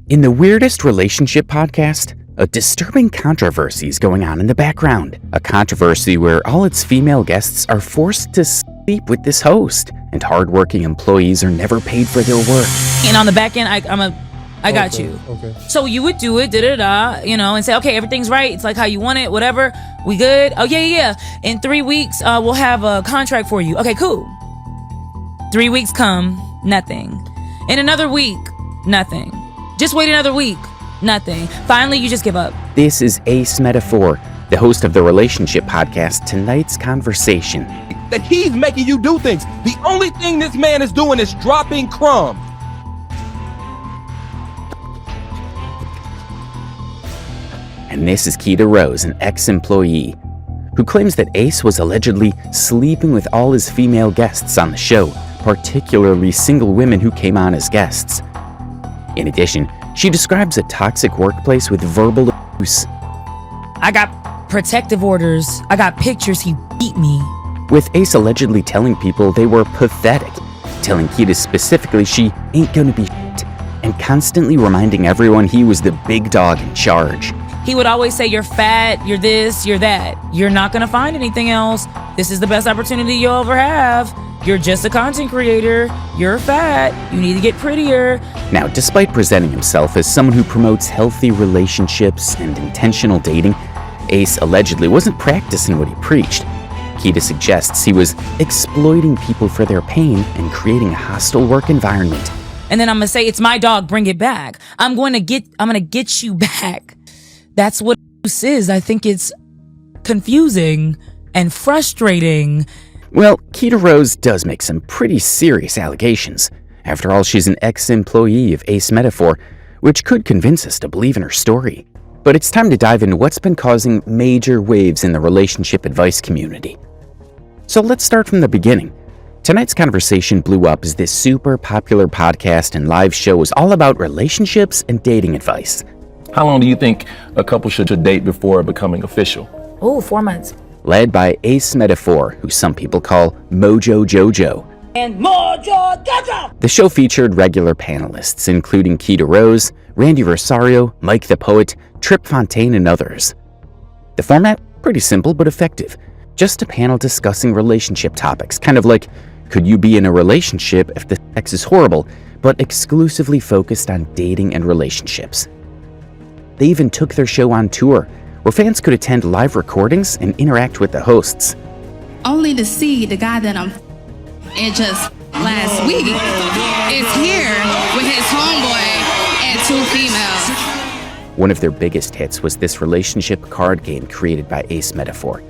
In the weirdest relationship podcast, a disturbing controversy is going on in the background. A controversy where all its female guests are forced to sleep with this host, and hardworking employees are never paid for their work. And on the back end, I got you. Okay. So you would do it, and say, okay, everything's right. It's like how you want it, whatever. We good? Oh, yeah. In 3 weeks, we'll have a contract for you. Okay, cool. 3 weeks come, nothing. In another week, nothing. Just wait another week, nothing. Finally, you just give up. This is Ace Metaphor, the host of the relationship podcast, Tonight's Conversation. That he's making you do things. The only thing this man is doing is dropping crumbs. And this is Keita Rose, an ex-employee, who claims that Ace was allegedly sleeping with all his female guests on the show, particularly single women who came on as guests. In addition, she describes a toxic workplace with verbal abuse. I got protective orders. I got pictures. He beat me. With Ace allegedly telling people they were pathetic, telling Keita specifically she ain't gonna be shit, and constantly reminding everyone he was the big dog in charge. He would always say, you're fat, you're this, you're that. You're not gonna find anything else. This is the best opportunity you'll ever have. You're just a content creator. You're fat. You need to get prettier. Now, despite presenting himself as someone who promotes healthy relationships and intentional dating, Ace allegedly wasn't practicing what he preached. Keita suggests he was exploiting people for their pain and creating a hostile work environment. And then I'm gonna say, it's my dog, bring it back. I'm gonna get you back. That's what abuse is. I think it's confusing and frustrating. Well, Keita Rose does make some pretty serious allegations. After all, she's an ex-employee of Ace Metaphor, which could convince us to believe in her story. But it's time to dive into what's been causing major waves in the relationship advice community. So let's start from the beginning. Tonight's Conversation blew up as this super popular podcast and live show was all about relationships and dating advice. How long do you think a couple should date before becoming official? Oh, 4 months. Led by Ace Metaphor, who some people call Mojo Jojo. And Mojo Jojo! The show featured regular panelists, including Keita Rose, Randy Rosario, Mike the Poet, Trip Fontaine, and others. The format, pretty simple but effective. Just a panel discussing relationship topics, kind of like, could you be in a relationship if the sex is horrible, but exclusively focused on dating and relationships. They even took their show on tour, where fans could attend live recordings and interact with the hosts. Only to see the guy that I'm in just last week is here with his homeboy and 2 females. One of their biggest hits was this relationship card game created by Ace Metaphor.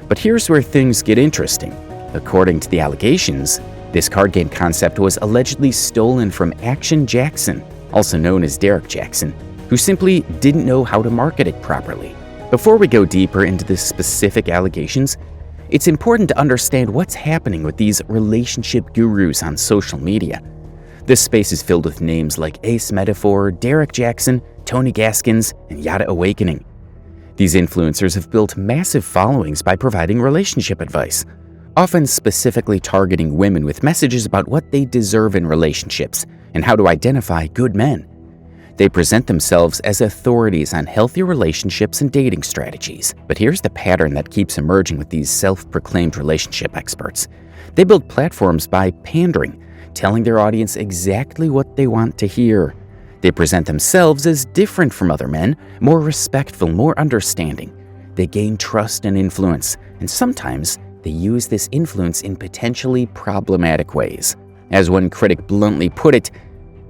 But here's where things get interesting. According to the allegations, this card game concept was allegedly stolen from Action Jackson, also known as Derek Jackson, who simply didn't know how to market it properly. Before we go deeper into the specific allegations, it's important to understand what's happening with these relationship gurus on social media. This space is filled with names like Ace Metaphor, Derek Jackson, Tony Gaskins, and Yada Awakening. These influencers have built massive followings by providing relationship advice, often specifically targeting women with messages about what they deserve in relationships and how to identify good men. They present themselves as authorities on healthy relationships and dating strategies. But here's the pattern that keeps emerging with these self-proclaimed relationship experts. They build platforms by pandering, telling their audience exactly what they want to hear. They present themselves as different from other men, more respectful, more understanding. They gain trust and influence, and sometimes they use this influence in potentially problematic ways. As one critic bluntly put it,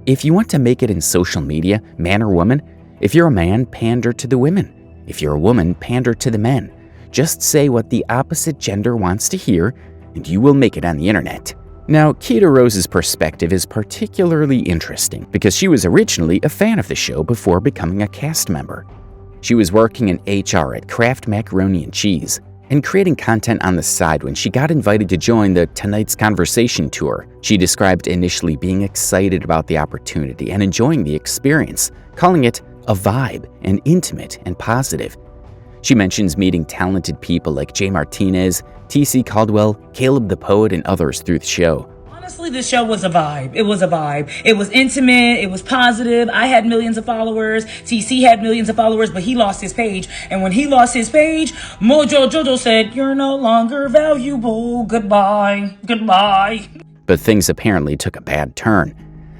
if you want to make it in social media, man or woman, if you're a man, pander to the women. If you're a woman, pander to the men. Just say what the opposite gender wants to hear, and you will make it on the internet. Now, Keita Rose's perspective is particularly interesting because she was originally a fan of the show before becoming a cast member. She was working in HR at Kraft Macaroni and Cheese and creating content on the side when she got invited to join the Tonight's Conversation tour. She described initially being excited about the opportunity and enjoying the experience, calling it a vibe and intimate and positive. She mentions meeting talented people like Jay Martinez, T.C. Caldwell, Caleb the Poet, and others through the show. Honestly, this show was a vibe. It was a vibe. It was intimate. It was positive. I had millions of followers. TC had millions of followers, but he lost his page. And when he lost his page, Mojo Jojo said, "You're no longer valuable. Goodbye. Goodbye." But things apparently took a bad turn.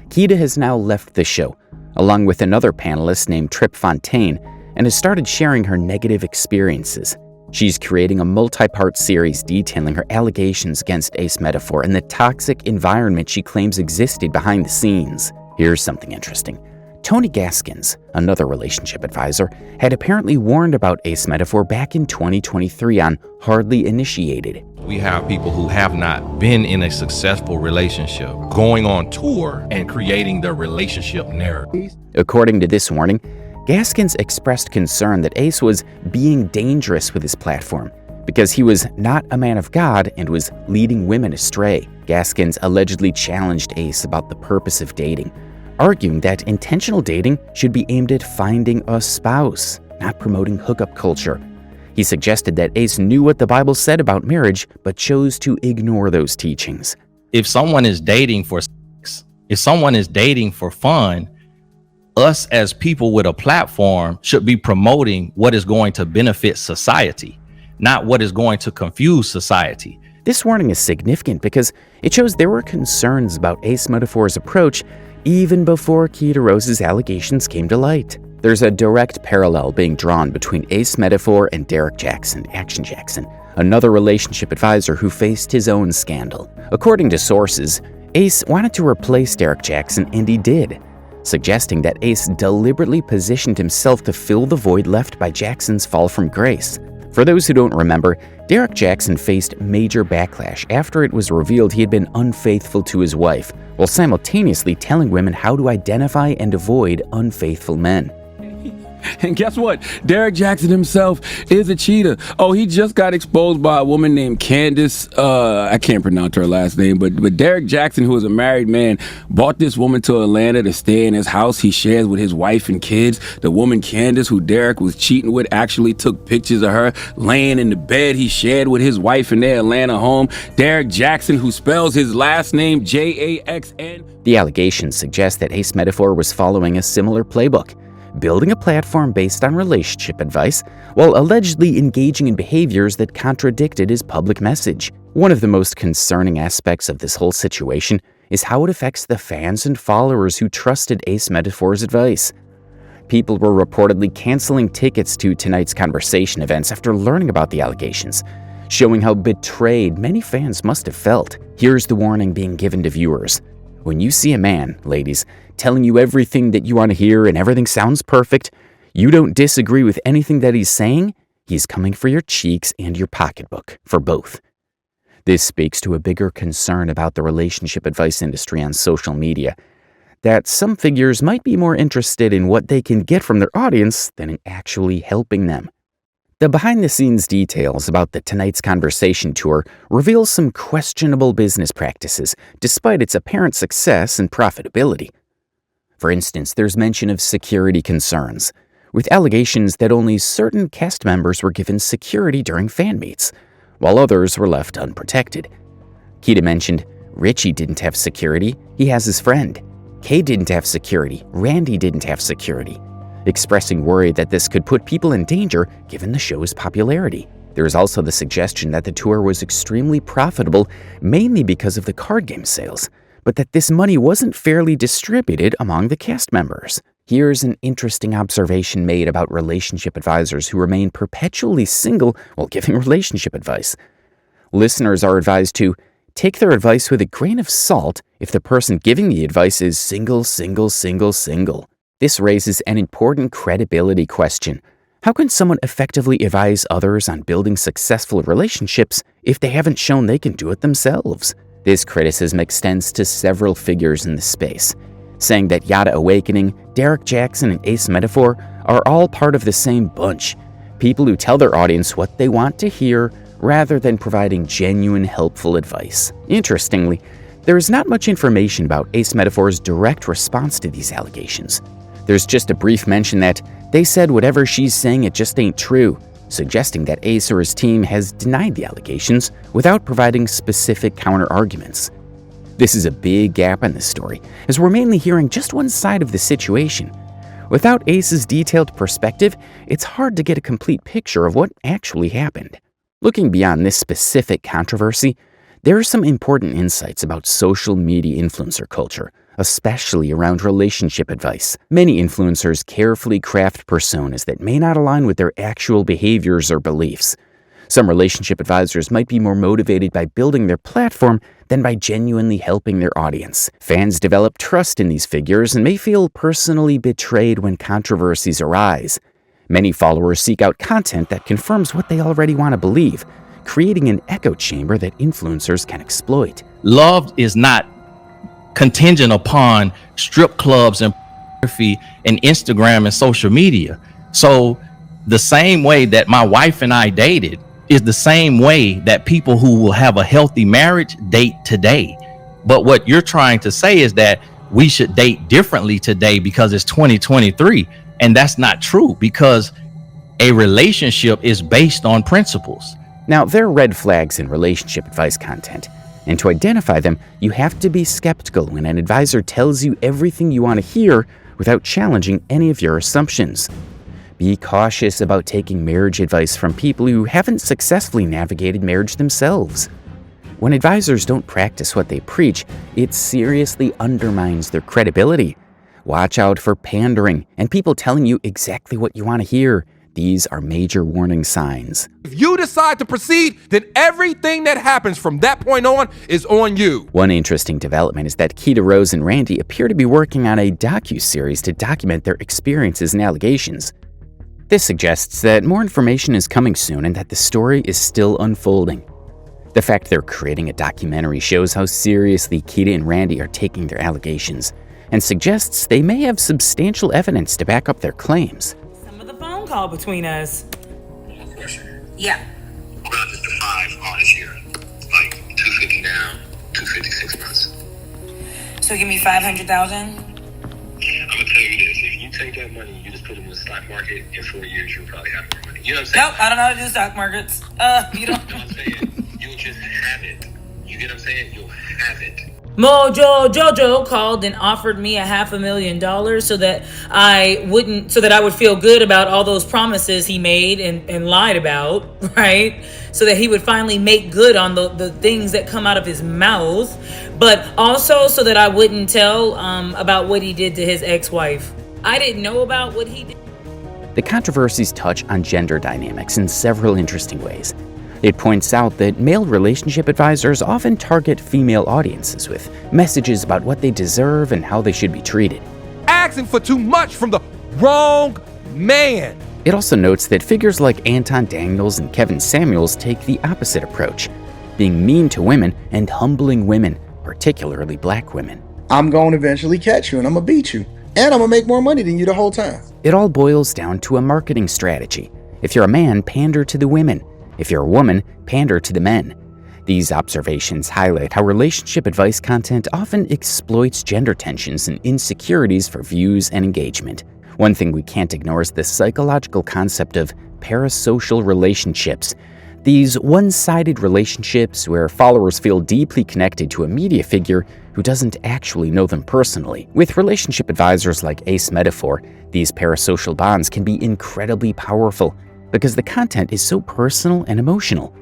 Keita has now left the show, along with another panelist named Trip Fontaine, and has started sharing her negative experiences. She's creating a multi-part series detailing her allegations against Ace Metaphor and the toxic environment she claims existed behind the scenes. Here's something interesting. Tony Gaskins, another relationship advisor, had apparently warned about Ace Metaphor back in 2023 on Hardly Initiated. We have people who have not been in a successful relationship going on tour and creating their relationship narrative. According to this warning, Gaskins expressed concern that Ace was being dangerous with his platform because he was not a man of God and was leading women astray. Gaskins allegedly challenged Ace about the purpose of dating, arguing that intentional dating should be aimed at finding a spouse, not promoting hookup culture. He suggested that Ace knew what the Bible said about marriage, but chose to ignore those teachings. If someone is dating for sex, if someone is dating for fun, us as people with a platform should be promoting what is going to benefit society, not what is going to confuse society. This warning is significant because it shows there were concerns about Ace Metaphor's approach even before Keita Rose's allegations came to light. There's a direct parallel being drawn between Ace Metaphor and Derek Jackson, Action Jackson, another relationship advisor who faced his own scandal. According to sources, Ace wanted to replace Derek Jackson, and he did, suggesting that Ace deliberately positioned himself to fill the void left by Jackson's fall from grace. For those who don't remember, Derek Jackson faced major backlash after it was revealed he had been unfaithful to his wife, while simultaneously telling women how to identify and avoid unfaithful men. And guess what? Derek Jackson himself is a cheater. Oh, he just got exposed by a woman named Candace. I can't pronounce her last name, but Derek Jackson, who is a married man, brought this woman to Atlanta to stay in his house he shares with his wife and kids. The woman Candace, who Derek was cheating with, actually took pictures of her laying in the bed he shared with his wife in their Atlanta home. Derek Jackson, who spells his last name Jackson. The allegations suggest that Ace Metaphor was following a similar playbook, building a platform based on relationship advice while allegedly engaging in behaviors that contradicted his public message. One of the most concerning aspects of this whole situation is how it affects the fans and followers who trusted Ace Metaphor's advice. People were reportedly canceling tickets to tonight's conversation events after learning about the allegations, showing how betrayed many fans must have felt. Here's the warning being given to viewers. When you see a man, ladies, telling you everything that you want to hear and everything sounds perfect, you don't disagree with anything that he's saying, he's coming for your cheeks and your pocketbook, for both. This speaks to a bigger concern about the relationship advice industry on social media, that some figures might be more interested in what they can get from their audience than in actually helping them. The behind-the-scenes details about the Tonight's Conversation tour reveal some questionable business practices, despite its apparent success and profitability. For instance, there's mention of security concerns, with allegations that only certain cast members were given security during fan meets, while others were left unprotected. Keita mentioned Richie didn't have security, he has his friend. Kay didn't have security, Randy didn't have security, expressing worry that this could put people in danger given the show's popularity. There is also the suggestion that the tour was extremely profitable mainly because of the card game sales, but that this money wasn't fairly distributed among the cast members. Here's an interesting observation made about relationship advisors who remain perpetually single while giving relationship advice. Listeners are advised to take their advice with a grain of salt if the person giving the advice is single. This raises an important credibility question. How can someone effectively advise others on building successful relationships if they haven't shown they can do it themselves? This criticism extends to several figures in the space, saying that Yada Awakening, Derek Jackson, and Ace Metaphor are all part of the same bunch, people who tell their audience what they want to hear rather than providing genuine, helpful advice. Interestingly, there is not much information about Ace Metaphor's direct response to these allegations. There's just a brief mention that they said whatever she's saying, it just ain't true, suggesting that Ace or his team has denied the allegations without providing specific counter-arguments. This is a big gap in the story, as we're mainly hearing just one side of the situation. Without Ace's detailed perspective, it's hard to get a complete picture of what actually happened. Looking beyond this specific controversy, there are some important insights about social media influencer culture, especially around relationship advice. Many influencers carefully craft personas that may not align with their actual behaviors or beliefs. Some relationship advisors might be more motivated by building their platform than by genuinely helping their audience. Fans develop trust in these figures and may feel personally betrayed when controversies arise. Many followers seek out content that confirms what they already want to believe, creating an echo chamber that influencers can exploit. Love is not contingent upon strip clubs and pornography and Instagram and social media. So the same way that my wife and I dated is the same way that people who will have a healthy marriage date today. But what you're trying to say is that we should date differently today because it's 2023. And that's not true, because a relationship is based on principles. Now, there are red flags in relationship advice content, and to identify them, you have to be skeptical when an advisor tells you everything you want to hear without challenging any of your assumptions. Be cautious about taking marriage advice from people who haven't successfully navigated marriage themselves. When advisors don't practice what they preach, it seriously undermines their credibility. Watch out for pandering and people telling you exactly what you want to hear. These are major warning signs. If you decide to proceed, then everything that happens from that point on is on you. One interesting development is that Keita Rose and Randy appear to be working on a docuseries to document their experiences and allegations. This suggests that more information is coming soon and that the story is still unfolding. The fact they're creating a documentary shows how seriously Keita and Randy are taking their allegations, and suggests they may have substantial evidence to back up their claims. Some of the phone call between us. One question. Yeah. About just the 5 all this year. Like 250 now, 256 months. So give me 500,000. I'm gonna tell you this: if you take that money and you just put it in the stock market, in 4 years you'll probably have more money. You know what I'm saying? Nope, I don't know how to do stock markets. You don't. You know what I'm saying? You'll just have it. You get what I'm saying? You'll have it. Mojo Jojo called and offered me $500,000 so that I would feel good about all those promises he made and lied about, right? So that he would finally make good on the things that come out of his mouth, but also so that I wouldn't tell about what he did to his ex-wife. I didn't know about what he did. The controversies touch on gender dynamics in several interesting ways. It points out that male relationship advisors often target female audiences with messages about what they deserve and how they should be treated. Asking for too much from the wrong man. It also notes that figures like Anton Daniels and Kevin Samuels take the opposite approach, being mean to women and humbling women, particularly black women. I'm going to eventually catch you and I'm going to beat you. And I'm going to make more money than you the whole time. It all boils down to a marketing strategy. If you're a man, pander to the women. If you're a woman, pander to the men. These observations highlight how relationship advice content often exploits gender tensions and insecurities for views and engagement. One thing we can't ignore is the psychological concept of parasocial relationships. These one-sided relationships where followers feel deeply connected to a media figure who doesn't actually know them personally. With relationship advisors like Ace Metaphor, these parasocial bonds can be incredibly powerful because the content is so personal and emotional.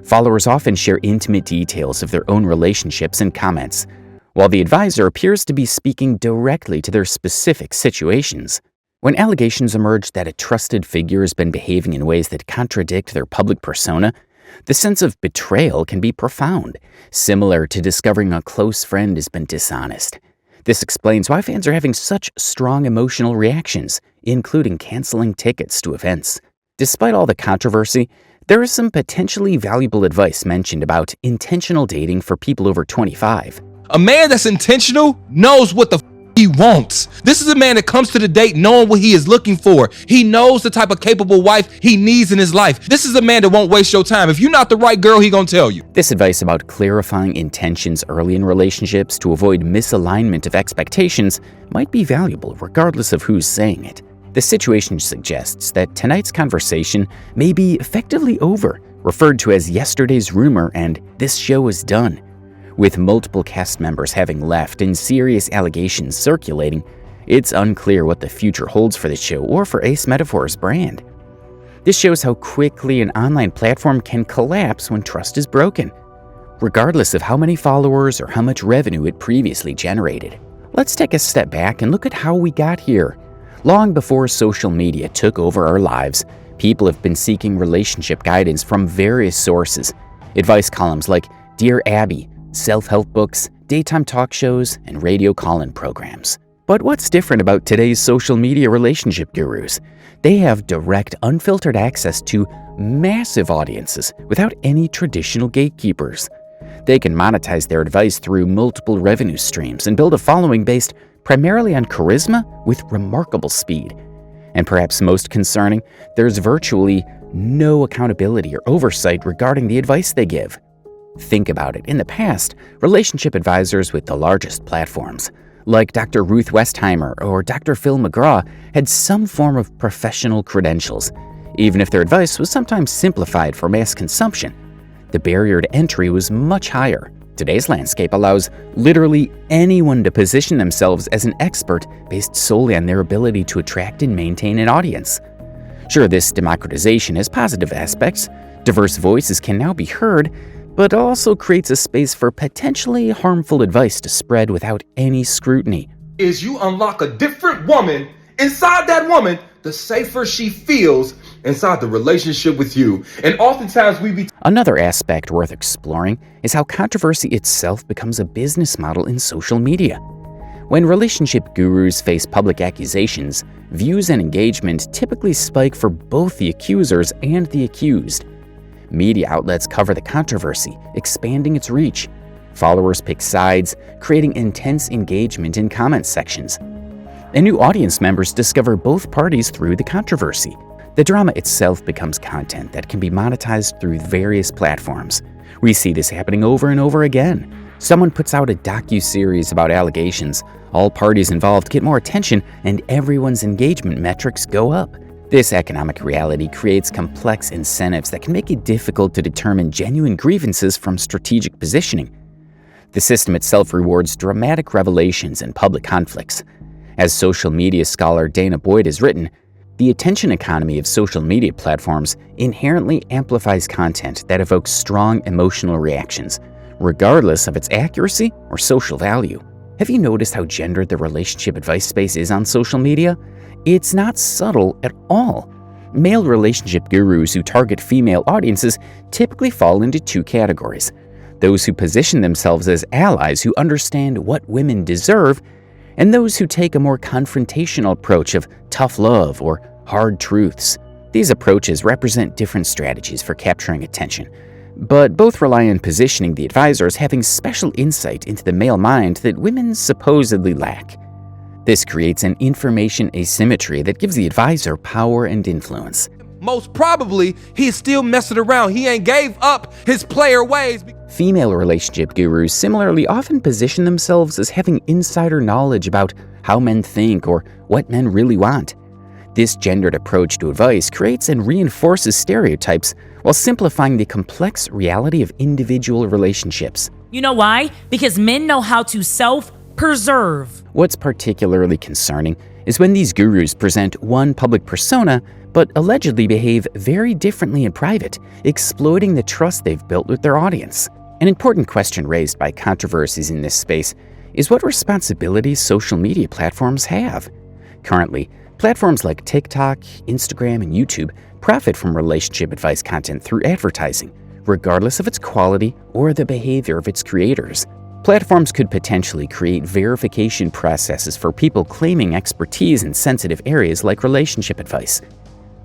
Followers often share intimate details of their own relationships in comments, while the advisor appears to be speaking directly to their specific situations. When allegations emerge that a trusted figure has been behaving in ways that contradict their public persona, the sense of betrayal can be profound, similar to discovering a close friend has been dishonest. This explains why fans are having such strong emotional reactions, including canceling tickets to events. Despite all the controversy, there is some potentially valuable advice mentioned about intentional dating for people over 25. A man that's intentional knows what the he wants. This is a man that comes to the date knowing what he is looking for. He knows the type of capable wife he needs in his life. This is a man that won't waste your time. If you're not the right girl, he gonna tell you. This advice about clarifying intentions early in relationships to avoid misalignment of expectations might be valuable regardless of who's saying it. The situation suggests that tonight's conversation may be effectively over, referred to as yesterday's rumor and this show is done. With multiple cast members having left and serious allegations circulating, it's unclear what the future holds for the show or for Ace Metaphor's brand. This shows how quickly an online platform can collapse when trust is broken, regardless of how many followers or how much revenue it previously generated. Let's take a step back and look at how we got here. Long before social media took over our lives, people have been seeking relationship guidance from various sources. Advice columns like Dear Abby, self-help books, daytime talk shows, and radio call-in programs. But what's different about today's social media relationship gurus? They have direct, unfiltered access to massive audiences without any traditional gatekeepers. They can monetize their advice through multiple revenue streams and build a following based primarily on charisma with remarkable speed. And perhaps most concerning, there's virtually no accountability or oversight regarding the advice they give. Think about it. In the past, relationship advisors with the largest platforms, like Dr. Ruth Westheimer or Dr. Phil McGraw, had some form of professional credentials, even if their advice was sometimes simplified for mass consumption. The barrier to entry was much higher. Today's landscape allows literally anyone to position themselves as an expert based solely on their ability to attract and maintain an audience. Sure, this democratization has positive aspects. Diverse voices can now be heard, but also creates a space for potentially harmful advice to spread without any scrutiny. Is you unlock a different woman inside that woman, the safer she feels inside the relationship with you. And oftentimes we be... Another aspect worth exploring is how controversy itself becomes a business model in social media. When relationship gurus face public accusations, views and engagement typically spike for both the accusers and the accused. Media outlets cover the controversy, expanding its reach. Followers pick sides, creating intense engagement in comment sections. And new audience members discover both parties through the controversy. The drama itself becomes content that can be monetized through various platforms. We see this happening over and over again. Someone puts out a docu-series about allegations, all parties involved get more attention, and everyone's engagement metrics go up. This economic reality creates complex incentives that can make it difficult to determine genuine grievances from strategic positioning. The system itself rewards dramatic revelations and public conflicts. As social media scholar Dana Boyd has written, the attention economy of social media platforms inherently amplifies content that evokes strong emotional reactions, regardless of its accuracy or social value. Have you noticed how gendered the relationship advice space is on social media? It's not subtle at all. Male relationship gurus who target female audiences typically fall into two categories: those who position themselves as allies who understand what women deserve, and those who take a more confrontational approach of tough love or hard truths. These approaches represent different strategies for capturing attention, but both rely on positioning the advisor as having special insight into the male mind that women supposedly lack. This creates an information asymmetry that gives the advisor power and influence. Most probably, he's still messing around. He ain't gave up his player ways. Female relationship gurus similarly often position themselves as having insider knowledge about how men think or what men really want. This gendered approach to advice creates and reinforces stereotypes while simplifying the complex reality of individual relationships. You know why? Because men know how to self-preserve. What's particularly concerning is when these gurus present one public persona but allegedly behave very differently in private, exploiting the trust they've built with their audience. An important question raised by controversies in this space is what responsibilities social media platforms have. Currently, platforms like TikTok, Instagram, and YouTube profit from relationship advice content through advertising, regardless of its quality or the behavior of its creators. Platforms could potentially create verification processes for people claiming expertise in sensitive areas like relationship advice.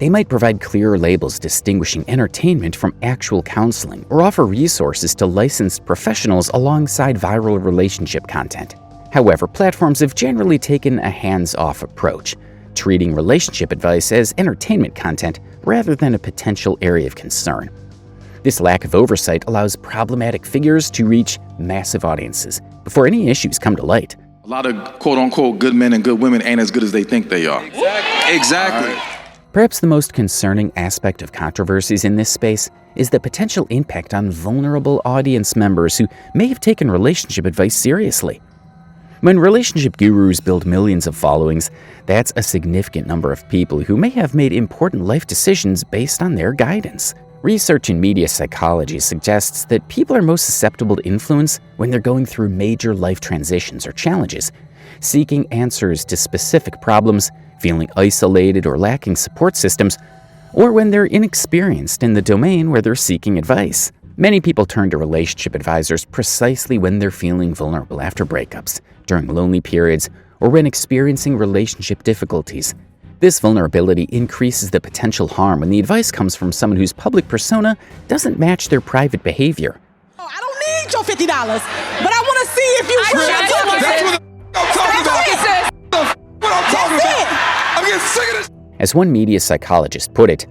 They might provide clearer labels distinguishing entertainment from actual counseling or offer resources to licensed professionals alongside viral relationship content. However, platforms have generally taken a hands-off approach, treating relationship advice as entertainment content rather than a potential area of concern. This lack of oversight allows problematic figures to reach massive audiences before any issues come to light. A lot of quote-unquote good men and good women ain't as good as they think they are. Exactly. Right? Perhaps the most concerning aspect of controversies in this space is the potential impact on vulnerable audience members who may have taken relationship advice seriously. When relationship gurus build millions of followings, that's a significant number of people who may have made important life decisions based on their guidance. Research in media psychology suggests that people are most susceptible to influence when they're going through major life transitions or challenges, seeking answers to specific problems, feeling isolated or lacking support systems, or when they're inexperienced in the domain where they're seeking advice. Many people turn to relationship advisors precisely when they're feeling vulnerable after breakups, during lonely periods, or when experiencing relationship difficulties. This vulnerability increases the potential harm when the advice comes from someone whose public persona doesn't match their private behavior. Oh, I don't need your $50, but I want to see if you That's what I'm talking about. What I'm talking about. I'm getting sick of this. As one media psychologist put it,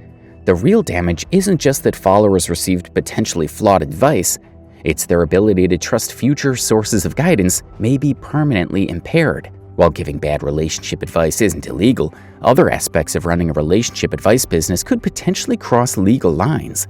the real damage isn't just that followers received potentially flawed advice, it's their ability to trust future sources of guidance may be permanently impaired. While giving bad relationship advice isn't illegal, other aspects of running a relationship advice business could potentially cross legal lines.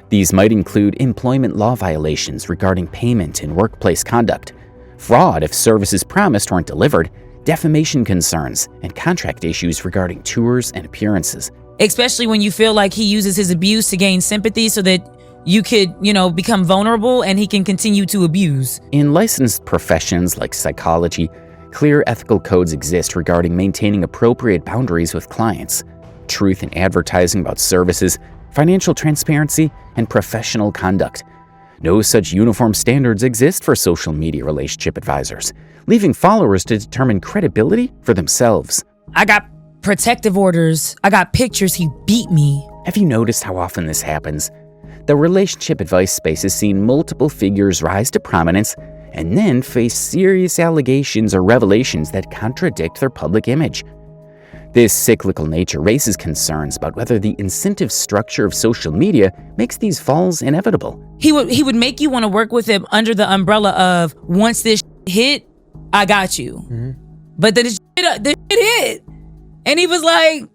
These might include employment law violations regarding payment and workplace conduct, fraud if services promised weren't delivered, defamation concerns, and contract issues regarding tours and appearances. Especially when you feel like he uses his abuse to gain sympathy so that you could, become vulnerable and he can continue to abuse. In licensed professions like psychology, clear ethical codes exist regarding maintaining appropriate boundaries with clients, truth in advertising about services, financial transparency, and professional conduct. No such uniform standards exist for social media relationship advisors, leaving followers to determine credibility for themselves. I got protective orders. I got pictures. He beat me. Have you noticed how often this happens? The relationship advice space has seen multiple figures rise to prominence and then face serious allegations or revelations that contradict their public image. This cyclical nature raises concerns about whether the incentive structure of social media makes these falls inevitable. He would make you want to work with him under the umbrella of, once this hit, I got you. Mm-hmm. But the shit hit. And he was like,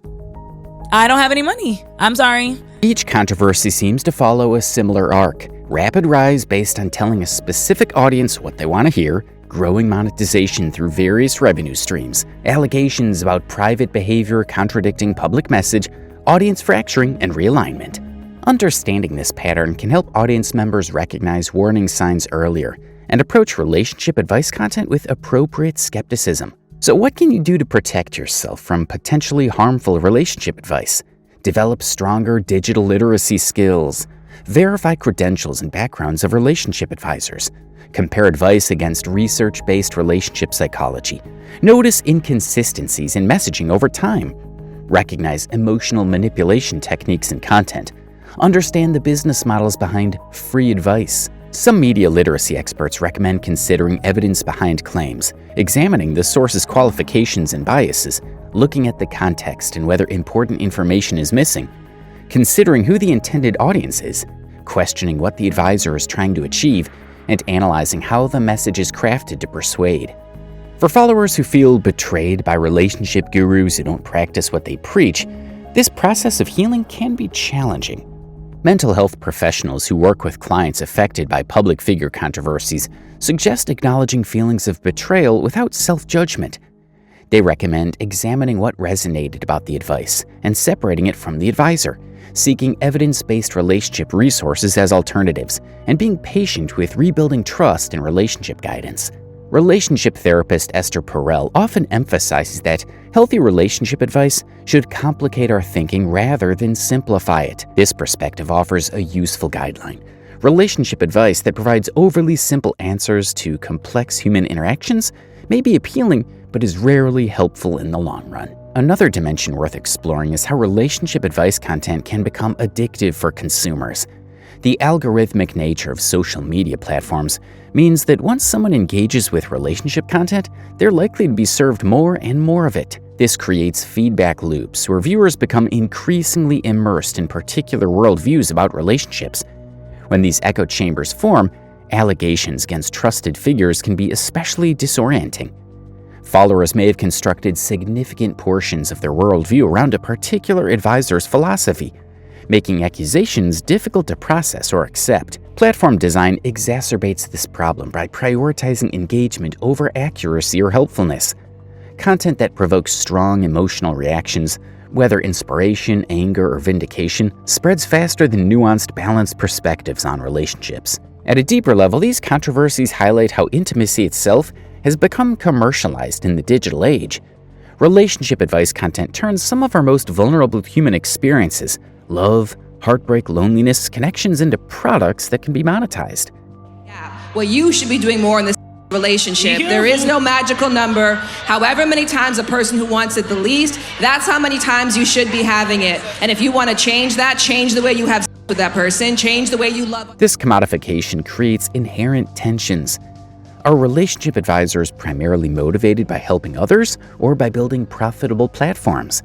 I don't have any money. I'm sorry. Each controversy seems to follow a similar arc. Rapid rise based on telling a specific audience what they want to hear, growing monetization through various revenue streams, allegations about private behavior contradicting public message, audience fracturing, and realignment. Understanding this pattern can help audience members recognize warning signs earlier and approach relationship advice content with appropriate skepticism. So what can you do to protect yourself from potentially harmful relationship advice? Develop stronger digital literacy skills. Verify credentials and backgrounds of relationship advisors. Compare advice against research-based relationship psychology. Notice inconsistencies in messaging over time. Recognize emotional manipulation techniques in content. Understand the business models behind free advice. Some media literacy experts recommend considering evidence behind claims, examining the source's qualifications and biases, looking at the context and whether important information is missing, considering who the intended audience is, questioning what the advisor is trying to achieve, and analyzing how the message is crafted to persuade. For followers who feel betrayed by relationship gurus who don't practice what they preach, this process of healing can be challenging. Mental health professionals who work with clients affected by public figure controversies suggest acknowledging feelings of betrayal without self-judgment. They recommend examining what resonated about the advice and separating it from the advisor, seeking evidence-based relationship resources as alternatives, and being patient with rebuilding trust in relationship guidance. Relationship therapist Esther Perel often emphasizes that healthy relationship advice should complicate our thinking rather than simplify it. This perspective offers a useful guideline. Relationship advice that provides overly simple answers to complex human interactions may be appealing, but is rarely helpful in the long run. Another dimension worth exploring is how relationship advice content can become addictive for consumers. The algorithmic nature of social media platforms means that once someone engages with relationship content, they're likely to be served more and more of it. This creates feedback loops where viewers become increasingly immersed in particular worldviews about relationships. When these echo chambers form, allegations against trusted figures can be especially disorienting. Followers may have constructed significant portions of their worldview around a particular advisor's philosophy, making accusations difficult to process or accept. Platform design exacerbates this problem by prioritizing engagement over accuracy or helpfulness. Content that provokes strong emotional reactions, whether inspiration, anger, or vindication, spreads faster than nuanced, balanced perspectives on relationships. At a deeper level, these controversies highlight how intimacy itself has become commercialized in the digital age. Relationship advice content turns some of our most vulnerable human experiences, love, heartbreak, loneliness, connections, into products that can be monetized. Well, you should be doing more in this relationship. There is no magical number. However many times a person who wants it the least, that's how many times you should be having it. And if you want to change that, change the way you have with that person, change the way you love. This commodification creates inherent tensions. Are relationship advisors primarily motivated by helping others or by building profitable platforms?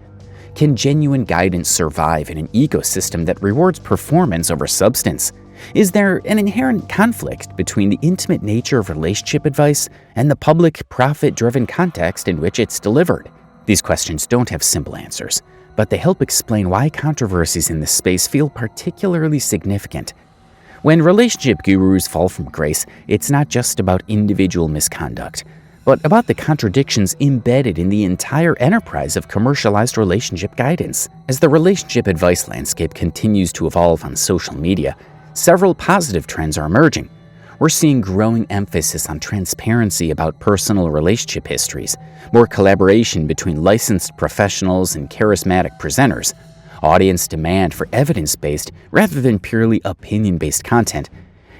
Can genuine guidance survive in an ecosystem that rewards performance over substance? Is there an inherent conflict between the intimate nature of relationship advice and the public, profit-driven context in which it's delivered? These questions don't have simple answers, but they help explain why controversies in this space feel particularly significant. When relationship gurus fall from grace, it's not just about individual misconduct, but about the contradictions embedded in the entire enterprise of commercialized relationship guidance. As the relationship advice landscape continues to evolve on social media, several positive trends are emerging. We're seeing growing emphasis on transparency about personal relationship histories, more collaboration between licensed professionals and charismatic presenters, audience demand for evidence-based rather than purely opinion-based content,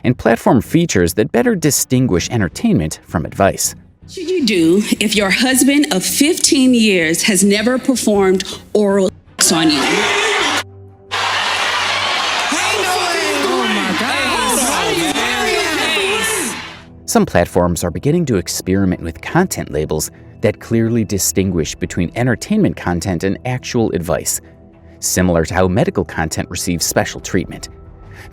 and platform features that better distinguish entertainment from advice. What should you do if your husband of 15 years has never performed oral sex on you? Some platforms are beginning to experiment with content labels that clearly distinguish between entertainment content and actual advice, similar to how medical content receives special treatment.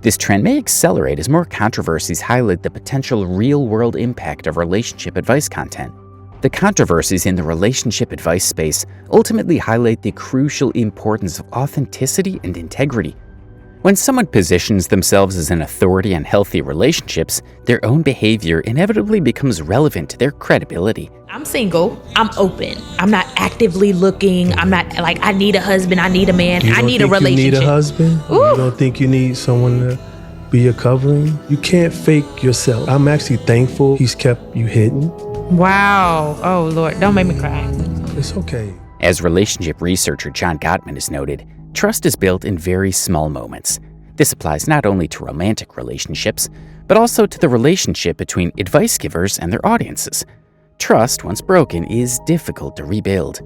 This trend may accelerate as more controversies highlight the potential real-world impact of relationship advice content. The controversies in the relationship advice space ultimately highlight the crucial importance of authenticity and integrity. When someone positions themselves as an authority on healthy relationships, their own behavior inevitably becomes relevant to their credibility. I'm single. I'm open. I'm not actively looking. I'm not like, I need a husband. I need a man. I need a relationship. You need a husband? Ooh. You don't think you need someone to be your covering? You can't fake yourself. I'm actually thankful he's kept you hidden. Wow. Oh, Lord. Don't make me cry. It's okay. As relationship researcher John Gottman has noted, trust is built in very small moments. This applies not only to romantic relationships, but also to the relationship between advice givers and their audiences. Trust, once broken, is difficult to rebuild.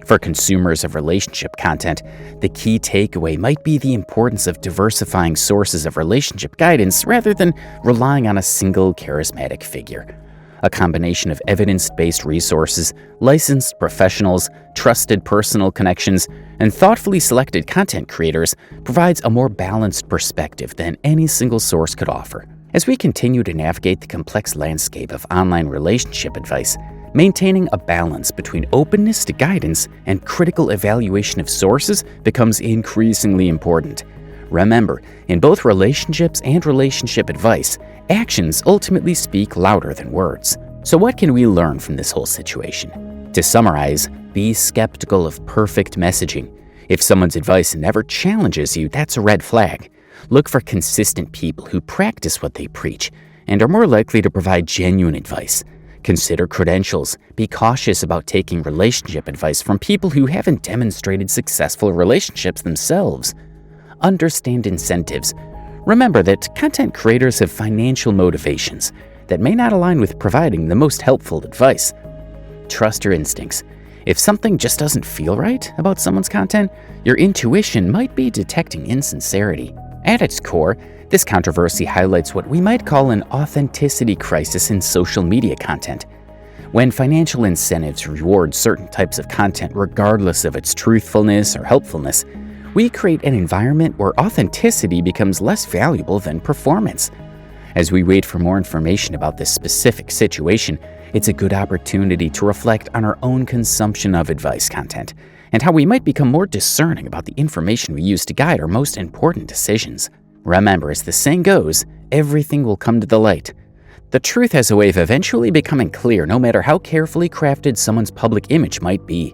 For consumers of relationship content, the key takeaway might be the importance of diversifying sources of relationship guidance rather than relying on a single charismatic figure. A combination of evidence-based resources, licensed professionals, trusted personal connections, and thoughtfully selected content creators provides a more balanced perspective than any single source could offer. As we continue to navigate the complex landscape of online relationship advice, maintaining a balance between openness to guidance and critical evaluation of sources becomes increasingly important. Remember, in both relationships and relationship advice, actions ultimately speak louder than words. So what can we learn from this whole situation? To summarize, be skeptical of perfect messaging. If someone's advice never challenges you, that's a red flag. Look for consistent people who practice what they preach and are more likely to provide genuine advice. Consider credentials. Be cautious about taking relationship advice from people who haven't demonstrated successful relationships themselves. Understand incentives. Remember that content creators have financial motivations that may not align with providing the most helpful advice. Trust your instincts. If something just doesn't feel right about someone's content, your intuition might be detecting insincerity. At its core, this controversy highlights what we might call an authenticity crisis in social media content. When financial incentives reward certain types of content regardless of its truthfulness or helpfulness, we create an environment where authenticity becomes less valuable than performance. As we wait for more information about this specific situation, It's a good opportunity to reflect on our own consumption of advice content and how we might become more discerning about the information we use to guide our most important decisions. Remember, as the saying goes, everything will come to the light. The truth has a way of eventually becoming clear no matter how carefully crafted someone's public image might be.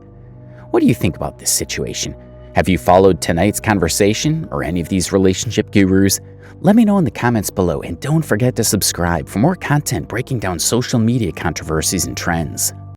What do you think about this situation? Have you followed tonight's conversation or any of these relationship gurus? Let me know in the comments below, and don't forget to subscribe for more content breaking down social media controversies and trends.